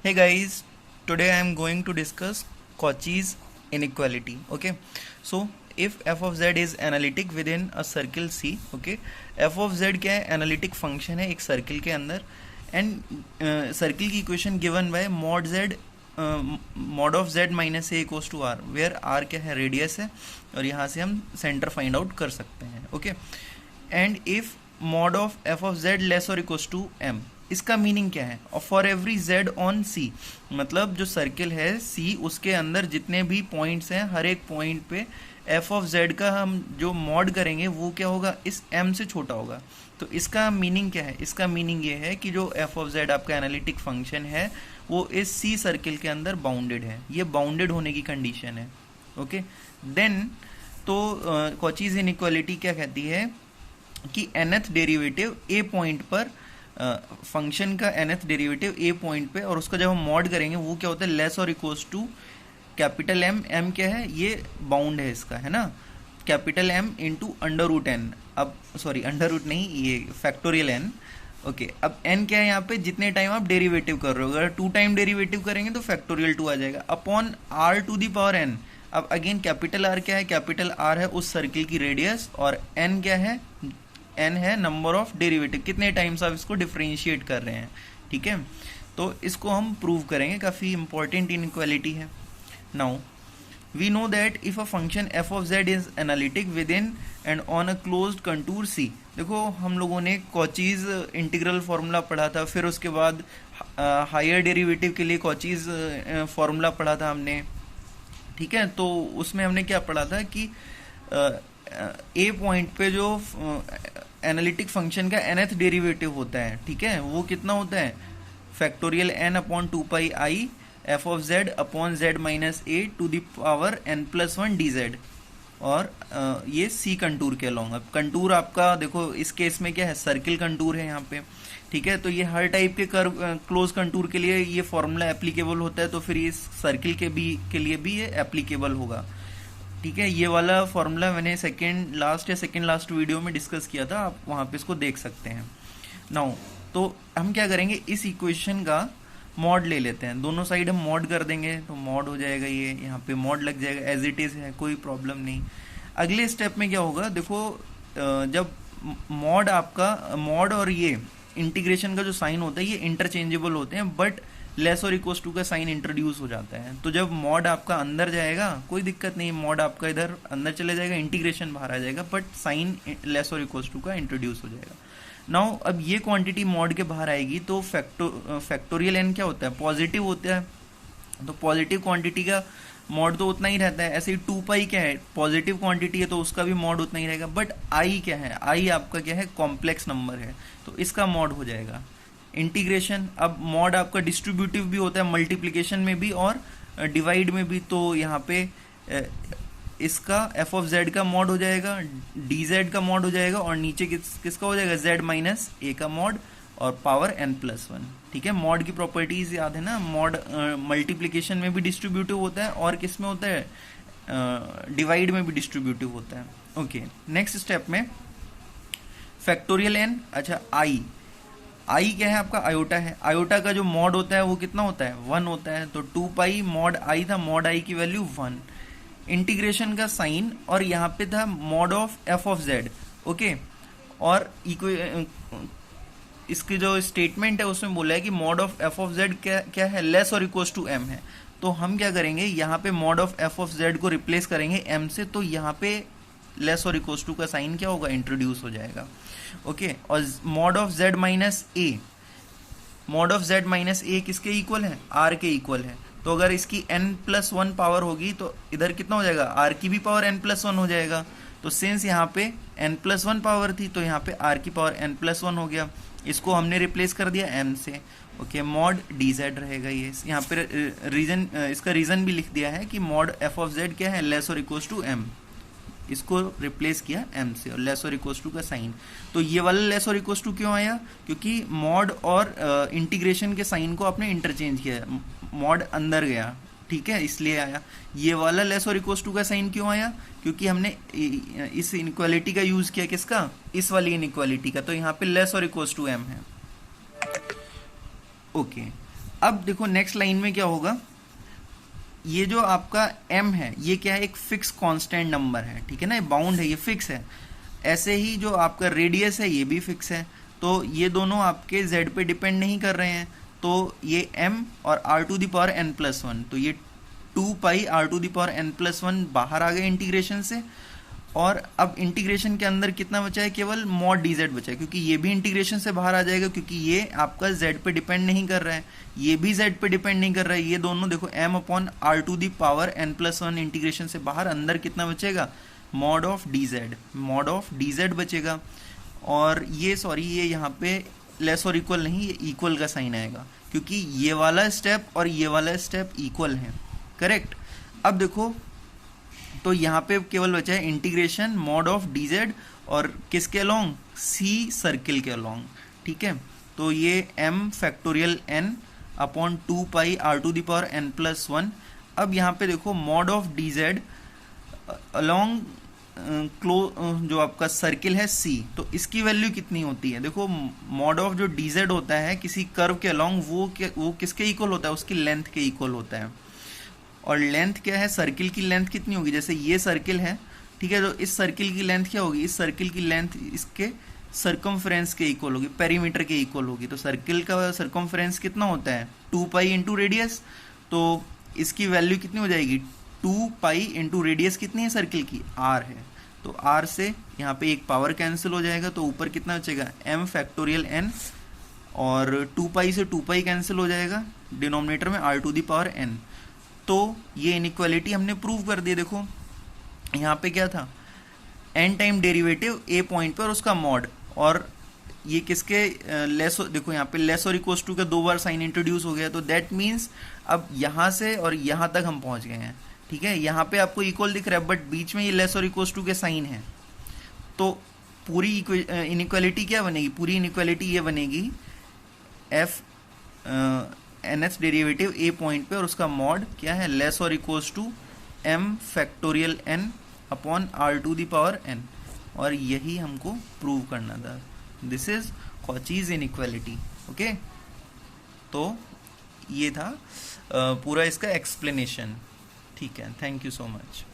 Hey guys, today I am going to discuss Cauchy's inequality. Okay, so if f of z is analytic within a circle C, okay, f of z क्या है, analytic function है एक circle के अंदर, and circle की equation given by mod z mod of z minus a equals to r, where r क्या है, radius है, और यहाँ से हम center find out कर सकते हैं. Okay, and if mod of f of z less or equals to m, इसका मीनिंग क्या है, और for every z on c, मतलब जो सर्किल है c उसके अंदर जितने भी पॉइंट्स हैं हर एक पॉइंट पे f ऑफ z का हम जो मॉड करेंगे वो क्या होगा, इस m से छोटा होगा. तो इसका मीनिंग क्या है, इसका मीनिंग ये है कि जो f ऑफ z आपका एनालिटिक फंक्शन है वो इस c सर्किल के अंदर बाउंडेड है. ये बाउंडेड होने की कंडीशन है. ओके, देन तो कॉचीज इनइक्वालिटी क्या कहती है कि nth डेरिवेटिव a पॉइंट पर फंक्शन का nth डेरिवेटिव a पॉइंट पे, और उसका जब हम मॉड करेंगे वो क्या होता है, लेस और equals to capital M. M क्या है, ये बाउंड है इसका, है ना, capital M into under root N. अब सॉरी अंडर रूट नहीं, ये फैक्टोरियल n. ओके, अब n क्या है यहाँ पे, जितने टाइम आप डेरिवेटिव कर रहे हो, अगर 2 टाइम डेरिवेटिव करेंगे तो फैक्टोरियल 2 आ जाएगा upon r to the power n. अब अगेन कैपिटल R क्या है, कैपिटल R है उस सर्किल की रेडियस, और n क्या है, n है नंबर ऑफ डेरिवेटिव, कितने टाइम्स आप इसको डिफरेंशिएट कर रहे हैं. ठीक है, तो इसको हम प्रूव करेंगे, काफ़ी इंपॉर्टेंट इनइक्वालिटी है. Now we know that if a function f of z is analytic within and on a closed contour c. देखो हम लोगों ने कॉचीज इंटीग्रल फार्मूला पढ़ा था, फिर उसके बाद हायर डेरिवेटिव के लिए कॉचीज फार्मूला पढ़ा था हमने. ठीक है, तो उसमें हमने क्या पढ़ा था कि ए पॉइंट पे जो एनालिटिक फंक्शन का nth डेरिवेटिव होता है, ठीक है, वो कितना होता है, factorial n upon 2 pi I F of z upon z minus A to the power n plus 1 D Z. और ये सी कंटूर के अलॉन्ग. अब कंटूर आपका देखो इस केस में क्या है, सर्किल कंटूर है यहाँ पे. ठीक है, तो ये हर टाइप के कर्व क्लोज कंटूर के लिए ये फॉर्मूला एप्लीकेबल होता है, तो फिर इस सर्किल के लिए भी ये एप्लीकेबल होगा. ठीक है, ये वाला फॉर्मूला मैंने सेकेंड लास्ट वीडियो में डिस्कस किया था, आप वहाँ पे इसको देख सकते हैं. नाउ तो हम क्या करेंगे, इस इक्वेशन का मॉड ले लेते हैं, दोनों साइड हम मॉड कर देंगे तो मॉड हो जाएगा, ये यहाँ पे मॉड लग जाएगा, एज इट इज है, कोई प्रॉब्लम नहीं. अगले स्टेप में क्या होगा, देखो जब मॉड आपका मॉड और ये इंटीग्रेशन का जो साइन होता है ये इंटरचेंजेबल होते हैं, बट लेस और इक्वल्स टू का साइन इंट्रोड्यूस हो जाता है. तो जब मॉड आपका अंदर जाएगा कोई दिक्कत नहीं, मॉड आपका इधर अंदर चले जाएगा, इंटीग्रेशन बाहर आ जाएगा, बट साइन लेस और इक्वल्स टू का इंट्रोड्यूस हो जाएगा. नाउ अब ये क्वांटिटी मॉड के बाहर आएगी तो फैक्टोरियल n क्या होता है, पॉजिटिव होता है, तो पॉजिटिव क्वांटिटी का मॉड तो उतना ही रहता है. ऐसे ही 2 पाई क्या है, पॉजिटिव क्वांटिटी है तो उसका भी मॉड उतना ही रहेगा. बट आई क्या है, आई आपका क्या है, कॉम्प्लेक्स नंबर है, तो इसका मॉड हो जाएगा. इंटीग्रेशन, अब मॉड आपका डिस्ट्रीब्यूटिव भी होता है, मल्टीप्लिकेशन में भी और डिवाइड में भी, तो यहाँ पे इसका एफ ऑफ जेड का मॉड हो जाएगा, डी जेड का मॉड हो जाएगा, और नीचे किसका हो जाएगा, जेड माइनस ए का मॉड, और पावर n प्लस 1. ठीक है, मॉड की प्रॉपर्टीज याद है ना, मॉड मल्टीप्लिकेशन में भी डिस्ट्रीब्यूटिव होता है और किस में होता है, डिवाइड में भी डिस्ट्रीब्यूटिव होता है. ओके, नेक्स्ट स्टेप में फैक्टोरियल n. अच्छा, आई क्या है आपका, आयोटा है, आयोटा का जो मॉड होता है वो कितना होता है, 1 होता है, तो 2 पाई मॉड आई था, मॉड आई की वैल्यू 1. इंटीग्रेशन का साइन, और यहाँ पे था mod of F of Z. Okay, और इसकी जो स्टेटमेंट है उसमें बोला है कि mod of F of Z क्या है, लेस और इक्वल्स टू एम है. तो हम क्या करेंगे, यहाँ पे mod of F of Z को रिप्लेस करेंगे एम से, तो यहाँ पे लेस और इक्वल्स टू का साइन क्या होगा, इंट्रोड्यूस हो जाएगा. ओके, और mod of Z minus A, mod of Z minus A किसके इक्वल है, आर के इक्वल है. तो अगर इसकी n प्लस 1 पावर होगी तो इधर कितना हो जाएगा, r की भी पावर n प्लस 1 हो जाएगा. तो सिंस यहाँ पे n प्लस 1 पावर थी तो यहाँ पे r की पावर n प्लस 1 हो गया, इसको हमने रिप्लेस कर दिया m से. ओके, मॉड डी जेड रहेगा ये. यहाँ पे रीजन, इसका रीजन भी लिख दिया है कि मॉड एफ ऑफ जेड क्या है, लेस और इक्वल्स टू m, इसको रिप्लेस किया m से, और लेस और इक्वल्स टू का साइन. तो ये वाला लेस और इक्वल्स टू क्यों आया, क्योंकि मॉड और इंटीग्रेशन के साइन को आपने इंटरचेंज किया, मॉड अंदर गया. ठीक है, इसलिए आया. ये वाला लेस और इक्वल्स टू का साइन क्यों आया, क्योंकि हमने इस इनइक्वालिटी का यूज किया, किसका, इस वाली इनइक्वालिटी का, तो यहाँ पे लेस और इक्वल्स टू m है. ओके, अब देखो नेक्स्ट लाइन में क्या होगा, ये जो आपका m है ये क्या है, एक फिक्स कांस्टेंट नंबर है, ठीक है ना, ये बाउंड है, ये फिक्स है। ऐसे ही जो आपका रेडियस है ये भी फिक्स है, तो ये दोनों आपके z पे डिपेंड नहीं कर रहे हैं। तो ये m और r⁴n+1, तो ये 2 पाई r⁴n+1 बाहर आ गए इंटीग्रेशन से। और अब इंटीग्रेशन के अंदर कितना बचा है, केवल mod dz बचा है, क्योंकि ये भी इंटीग्रेशन से बाहर आ जाएगा, क्योंकि ये आपका z पे डिपेंड नहीं कर रहा है, ये भी z पे डिपेंड नहीं कर रहा है। ये दोनों देखो m/r⁴n+1 इंटीग्रेशन से बाहर, अंदर कितना बचेगा, mod ऑफ dz बचेगा। और ये सॉरी, ये यहाँ पे लेस और इक्वल नहीं, ये इक्वल का साइन आएगा, क्योंकि ये वाला स्टेप और ये वाला स्टेप इक्वल है, करेक्ट। अब देखो, तो यहाँ पे केवल बचा है इंटीग्रेशन mod ऑफ dz और किसके अलोंग, c सर्किल के अलोंग, ठीक है। तो ये m⁴n/2 पाई r⁴n+1। अब यहाँ पे देखो mod ऑफ dz अलोंग जो आपका सर्किल है c, तो इसकी वैल्यू कितनी होती है, देखो mod ऑफ जो dz होता है किसी कर्व के अलोंग, वो किसके इक्वल होता है, उसकी लेंथ के इक्वल होता है। और लेंथ क्या है, सर्किल की लेंथ कितनी होगी, जैसे ये सर्किल है, ठीक है, तो इस सर्किल की लेंथ क्या होगी, इस सर्किल की लेंथ इसके सर्कमफ्रेंस के इक्वल होगी, पेरीमीटर के इक्वल होगी। तो सर्किल का सर्कमफ्रेंस कितना होता है, 2 पाई इंटू रेडियस, तो इसकी वैल्यू कितनी हो जाएगी, 2 पाई इंटू रेडियस कितनी है सर्किल की, r है। तो r से यहाँ पे एक पावर कैंसिल हो जाएगा, तो ऊपर कितना बचेगा, m⁴n, और 2 पाई से 2 पाई कैंसिल हो जाएगा, डिनोमिनेटर में r⁴n। तो ये इनइक्वालिटी हमने प्रूव कर दी। देखो यहाँ पे क्या था, n time derivative a point पर उसका मॉड, और ये किसके लेस, देखो यहाँ पे लेस और इक्वल टू का 2 बार साइन इंट्रोड्यूस हो गया, तो दैट मीन्स अब यहाँ से और यहाँ तक हम पहुँच गए हैं, ठीक है। यहाँ पे आपको इक्वल दिख रहा है, बट बीच में ये लेस और इक्वल टू के साइन है। तो पूरी इनइक्वालिटी क्या बनेगी, पूरी इनइक्वालिटी ये बनेगी f nth derivative a point पे और उसका मॉड क्या है, लेस और इक्वल्स टू m⁴n/r⁴n, और यही हमको प्रूव करना था। This is Cauchy's inequality, okay. तो ये था पूरा इसका एक्सप्लेनेशन, ठीक है। Thank you so much.